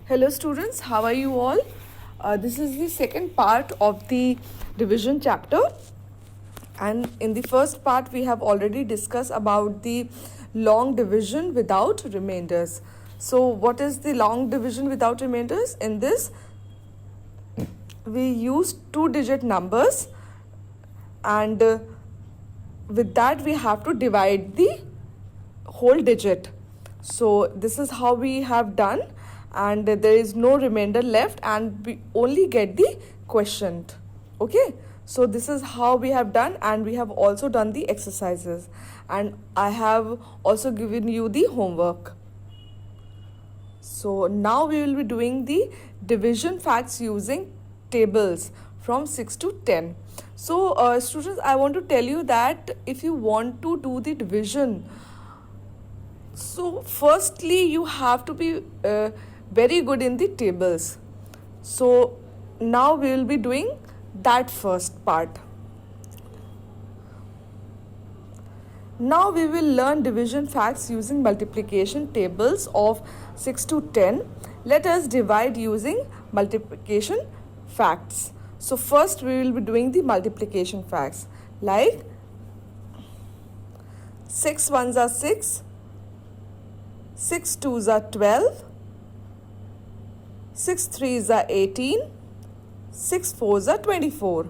Hello students, how are you all? This is the second part of the division chapter, and in the first part we have already discussed about the long division without remainders. So what is the long division without remainders? In this we use two-digit numbers, and with that we have to divide the whole digit. So this is how we have done, and there is no remainder left and we only get the quotient. Okay, so this is how we have done, and we have also done the exercises, and I have also given you the homework. So now we will be doing the division facts using tables from 6 to 10. So students, I want to tell you that if you want to do the division, so firstly you have to be very good in the tables. So now we will be doing that first part. Now we will learn division facts using multiplication tables of 6 to 10. Let us divide using multiplication facts. So first we will be doing the multiplication facts, like 6 ones are 6, 6 twos are 12, 6 threes are 18, 6 fours are 24,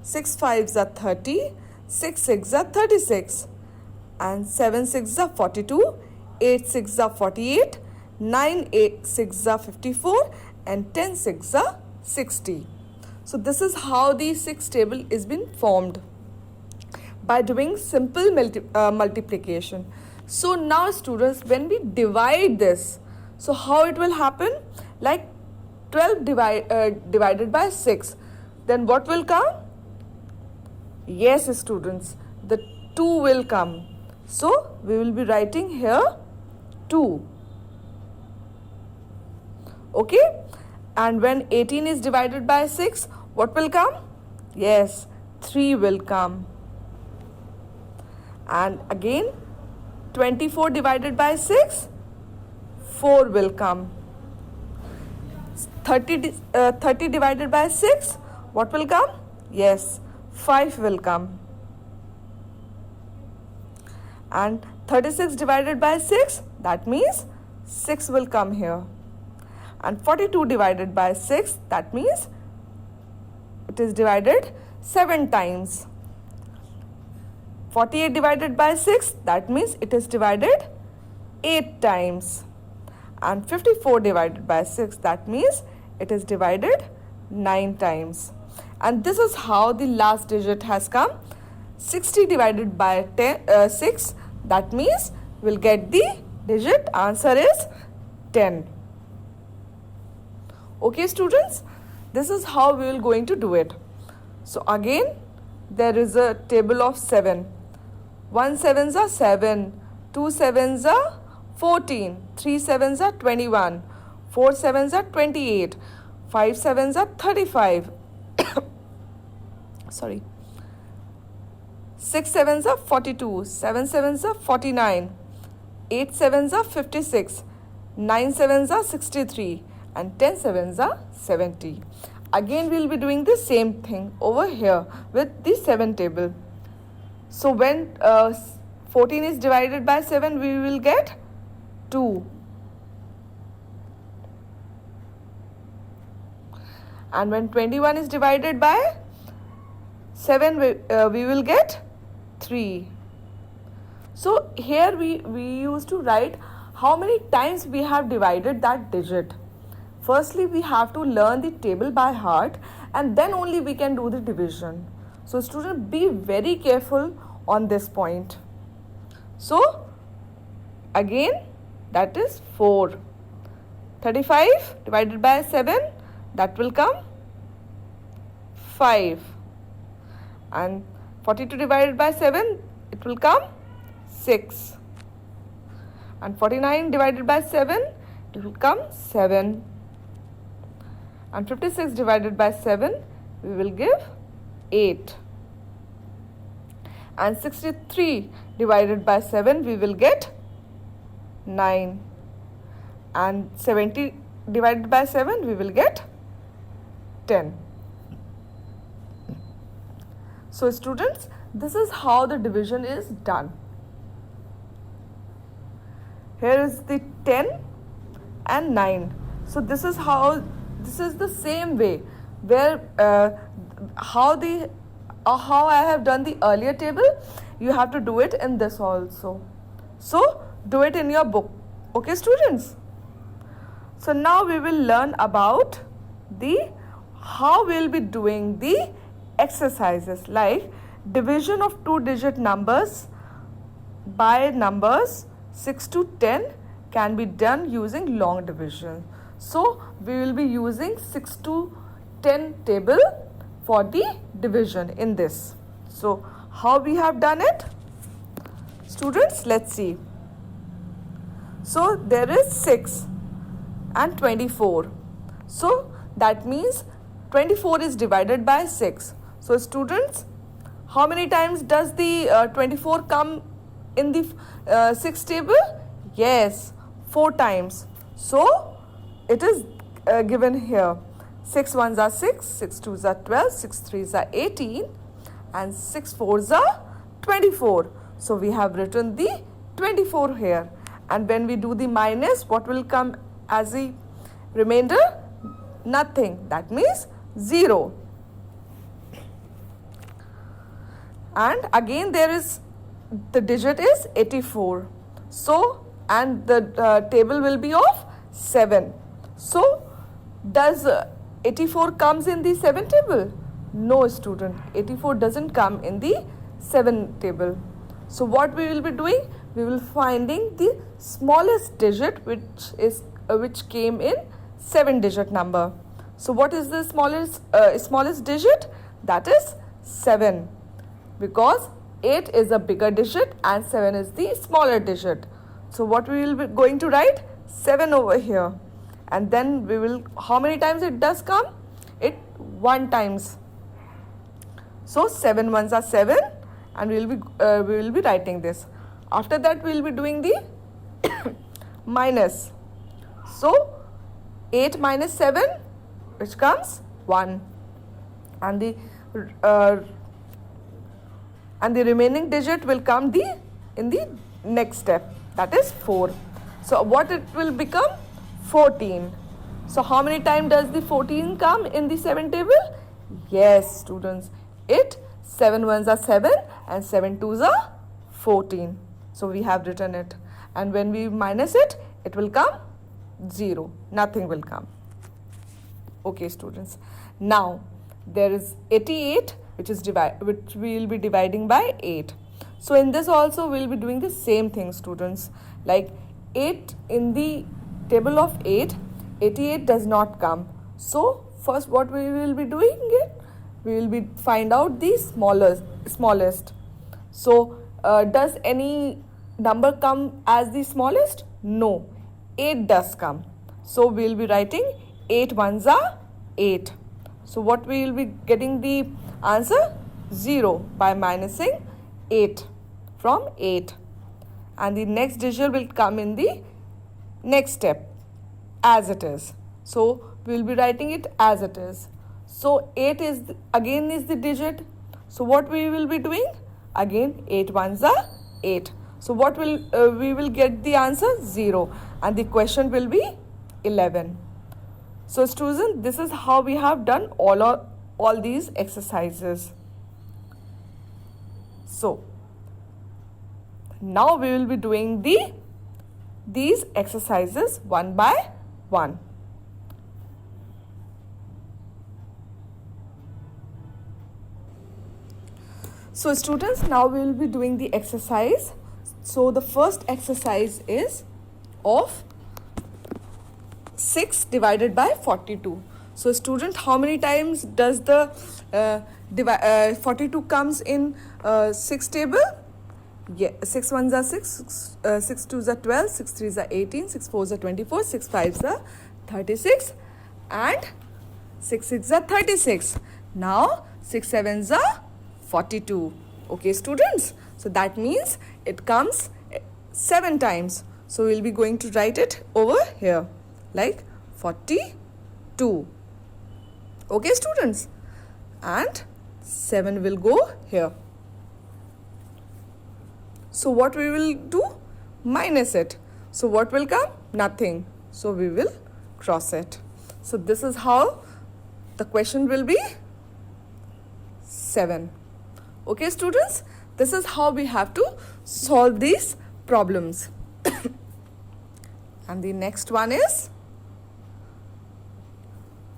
6 fives are 30, 6 sixes are 36, and 7 sixes are 42, 8 sixes are 48, 9 sixes are 54, and 10 sixes are 60. So this is how the 6 table is been formed by doing simple multiplication. So now students, when we divide this, so how it will happen? Like 12 divided by 6, then what will come? Yes students, the 2 will come. So we will be writing here 2. Okay, and when 18 is divided by 6, what will come? Yes, 3 will come. And again 24 divided by 6, 4 will come. 30 divided by 6, what will come? Yes, 5 will come. And 36 divided by 6, that means 6 will come here. And 42 divided by 6, that means it is divided 7 times. 48 divided by 6, that means it is divided 8 times. And 54 divided by 6, that means it is divided 9 times. And this is how the last digit has come. 60 divided by 6, that means we'll get the digit, answer is 10. Okay students, this is how we will going to do it. So again, there is a table of 7. 1 sevens are 7, 2 sevens are 14, 3 sevens are 21, 4 sevens are 28, 5 sevens are 35, sorry, 6 sevens are 42, 7 sevens are 49, 8 sevens are 56, 9 sevens are 63, and 10 sevens are 70. Again we will be doing the same thing over here with the 7 table. So when 14 is divided by 7, we will get 2. And when 21 is divided by 7, we will get 3. So here we used to write how many times we have divided that digit. Firstly, we have to learn the table by heart, and then only we can do the division. So student, be very careful on this point. So again, that is 4. 35 divided by 7, that will come 5. And 42 divided by 7, it will come 6. And 49 divided by 7, it will come 7. And 56 divided by 7, we will give 8. And 63 divided by 7, we will get 9. And 70 divided by 7, we will get 10. So students, this is how the division is done. Here is the 10 and 9. So this is the same way where how I have done the earlier table, you have to do it in this also. So do it in your book. Okay students? So now we will learn about how we will be doing the exercises, like division of 2-digit numbers by numbers 6 to 10 can be done using long division. So we will be using 6 to 10 table for the division in this. So how we have done it? Students, let's see. So there is 6 and 24. So that means 24 is divided by 6. So students, how many times does the 24 come in the 6 table? Yes, 4 times. So it is given here. 6 ones are 6, 6 twos are 12, 6 threes are 18 and 6 fours are 24. So we have written the 24 here. And when we do the minus, what will come as the remainder? Nothing. That means 0. And again there is, the digit is 84. So, and the table will be of 7. So, does 84 comes in the 7 table? No student, 84 doesn't come in the 7 table. So what we will be doing? We will finding the smallest digit which came in 7-digit number. So what is the smallest digit? That is 7, because 8 is a bigger digit and 7 is the smaller digit. So what we will be going to write? 7 over here. And then we will, how many times it does come? It 1 times. So 7 ones are 7 and we will be writing this. After that we will be doing the minus. So 8 minus 7, which comes 1. And the remaining digit will come in the next step, that is 4. So what it will become? 14. So how many times does the 14 come in the 7 table? Yes students, 7 ones are 7 and 7 twos are 14. So we have written it, and when we minus it, it will come 0. Nothing will come. Okay students, now there is 88, which we will be dividing by 8. So in this also we will be doing the same thing students, like 8 in the table of 8, 88 does not come. So first what we will be doing it, we will be find out the smallest. So does any number come as the smallest? No, 8 does come. So we will be writing 8 ones are 8. So what we will be getting the answer? 0 by minusing 8 from 8. And the next digit will come in the next step as it is. So we will be writing it as it is. So 8 is again is the digit. So what we will be doing? Again 8 ones are 8. So what will we will get the answer? 0. And the question will be 11. So students, this is how we have done all these exercises. So now we will be doing these exercises one by one. So students, now we will be doing the exercise. So the first exercise is of 6 divided by 42. So student, how many times does the 42 comes in 6 table? Yeah, 6 ones are 6, 6 twos are 12, 6 threes are 18, 6 fours are 24, 6 fives are 36 and 6 sixes are 36. Now 6 sevens are 42. Okay students, so that means it comes 7 times. So we'll be going to write it over here like 42. Okay, students? And 7 will go here. So what we will do? Minus it. So what will come? Nothing. So we will cross it. So this is how the question will be 7. Okay, students? This is how we have to solve these problems. And the next one is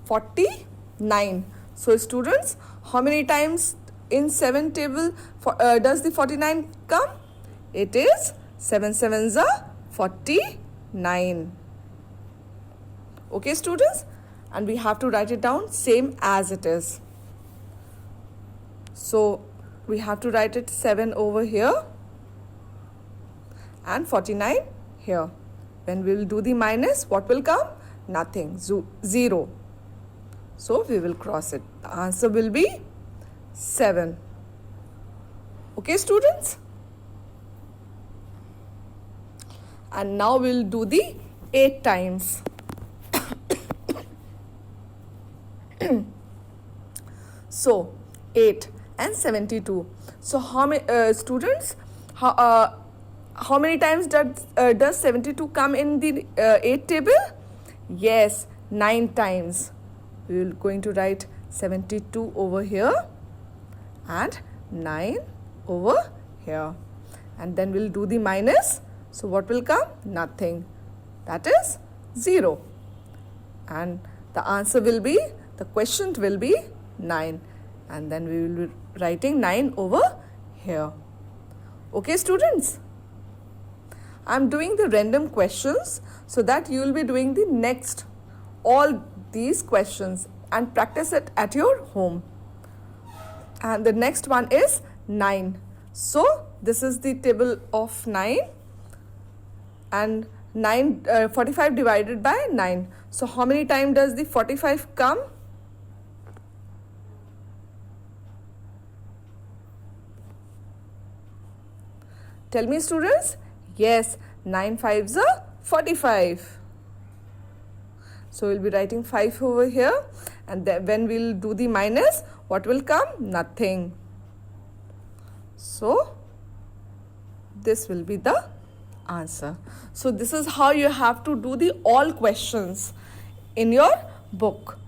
49. So students, how many times in 7 table does the 49 come? It is 7 sevens are 49. Okay, students? And we have to write it down same as it is. So we have to write it 7 over here and 49 here. When we will do the minus, what will come? Nothing. 0. So we will cross it. The answer will be 7. Okay, students? And now we'll do the 8 times. So 8 and 72. So how many students? How many times does 72 come in the 8 table? Yes, 9 times. We will going to write 72 over here and 9 over here. And then we'll do the minus. So what will come? Nothing. That is 0. And the answer will be, the quotient will be 9. And then we will be writing 9 over here. Okay, students? I'm doing the random questions so that you will be doing the next all these questions and practice it at your home. And the next one is 9. So this is the table of 9 and 45 divided by 9. So how many times does the 45 come? Tell me, students. Yes, 9 5s are 45. So we'll be writing 5 over here, and then when we'll do the minus, what will come? Nothing. So this will be the answer. So this is how you have to do the all questions in your book.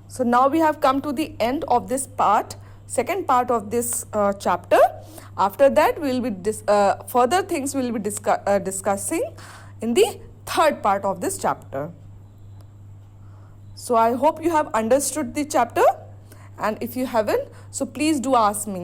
So now we have come to the end of this part, second part of this chapter. After that, we will be further things we will be discussing in the third part of this chapter. So I hope you have understood the chapter, and if you haven't, so please do ask me.